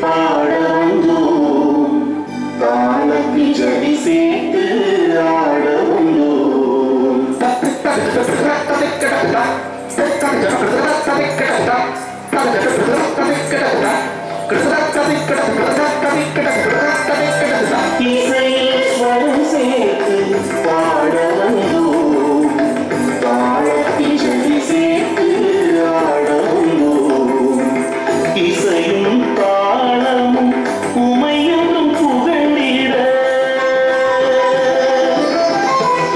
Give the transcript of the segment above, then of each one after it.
பாட வந்தோம் தாளத்தில் ஜதி சேர்த்து ஆட வந்தோம் இசையில் ஸ்வரம் சேர்த்து பாட வந்தோம் தாளத்தில் ஜதி சேர்த்து ஆட வந்தோம் இசையும் தாளமும் உமையும் புகழிட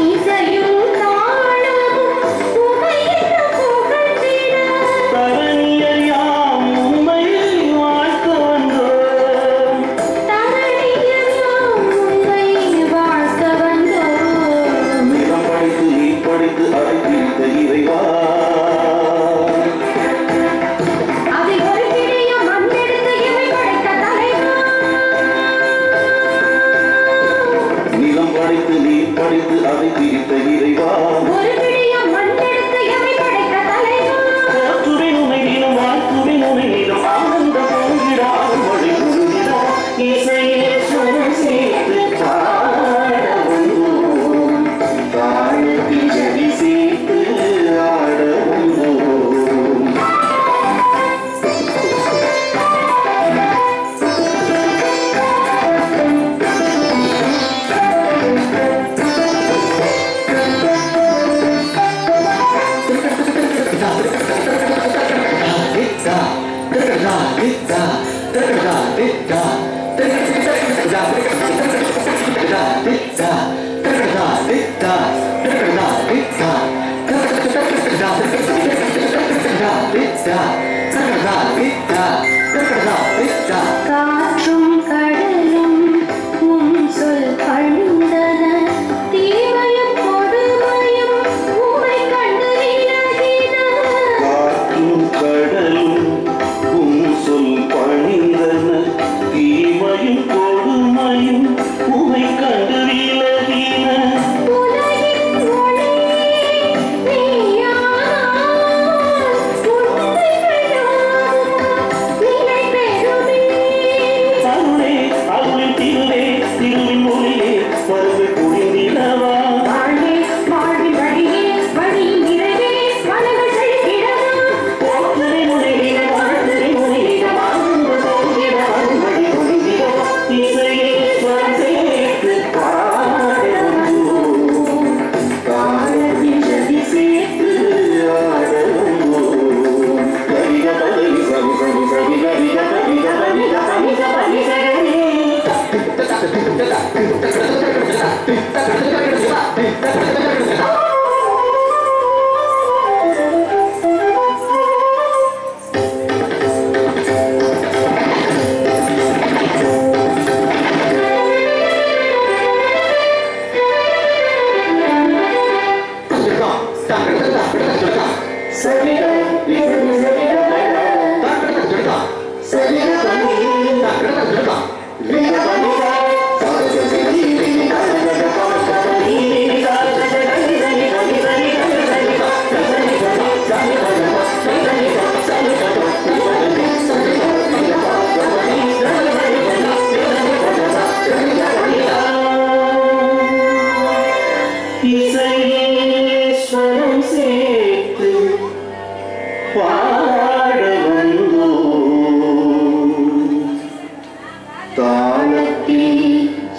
இசையும் தாளமும் உமையும் புகழிட தரணியாம் உம்மையை வாழ்த்த வந்தோம் தரணியாம் உம்மையை வாழ்த்த வந்தோம் நிலம் படைத்து நீ படைத்து அழைத்திருந்த இறைவா அதில் ஒரு பிடியும் மண்ணெடுத்து இவை படைத்த தலைவா நிலம் படைத்து நீ படைத்து அழைத்திருந்த இறைவா ஒரு பிடியும் மண்ணெடுத்து இவை படைத்த தலைவா போற்றுவேன் உன்னை தினம் வாழ்த்துவேன் உன்னை தினம் ஆனந்த பொங்கிடாத மழை பொழுதிடா இசையே சுரம் சேர்த்து பாட வந்தோம் தாளத்தில் ஜதி சேர்த்து ஆட வந்தோம் காற்றும் கடலும் உம் சொல் பணிந்தன தீமையும் கொடுமையும் உம்மை கண்டு விலகின காற்றும் கடலும் உம் சொல் பணிந்தன தீமையும் கொடுமையும் உமை கண்டு விலகின உலகின் ஒளி நீயானாய் உண்மைகள் யாவும் நிலை பெறுமே அருளே அருளின் திருவே திருவின் மொழியே வருகை புரிந்திடவா வாழ்வே வாழ்வின் வழியே வழியின் நிறைவே மனங்கள் செழித்திடவா போற்றுவே முனைகிற வாழ்த்துவே முனைகிற வாழ்ந்து போகிற அருள்வழி புரிந்திடவா இசையே ஸ்வரம் சேர்த்து பாட வந்தோம் தாளத்தில் ஜதி சேர்த்து ஆட வந்தோம் கரிக பதவி சரி சரி சரி கரிக பரிக பரிக பரிக பரிக இசையேஸ்வரம் சேர்த்து பாட வந்தோம் தாளத்தில்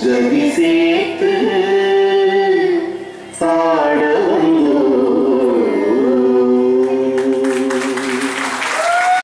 ஜதி சேர்த்து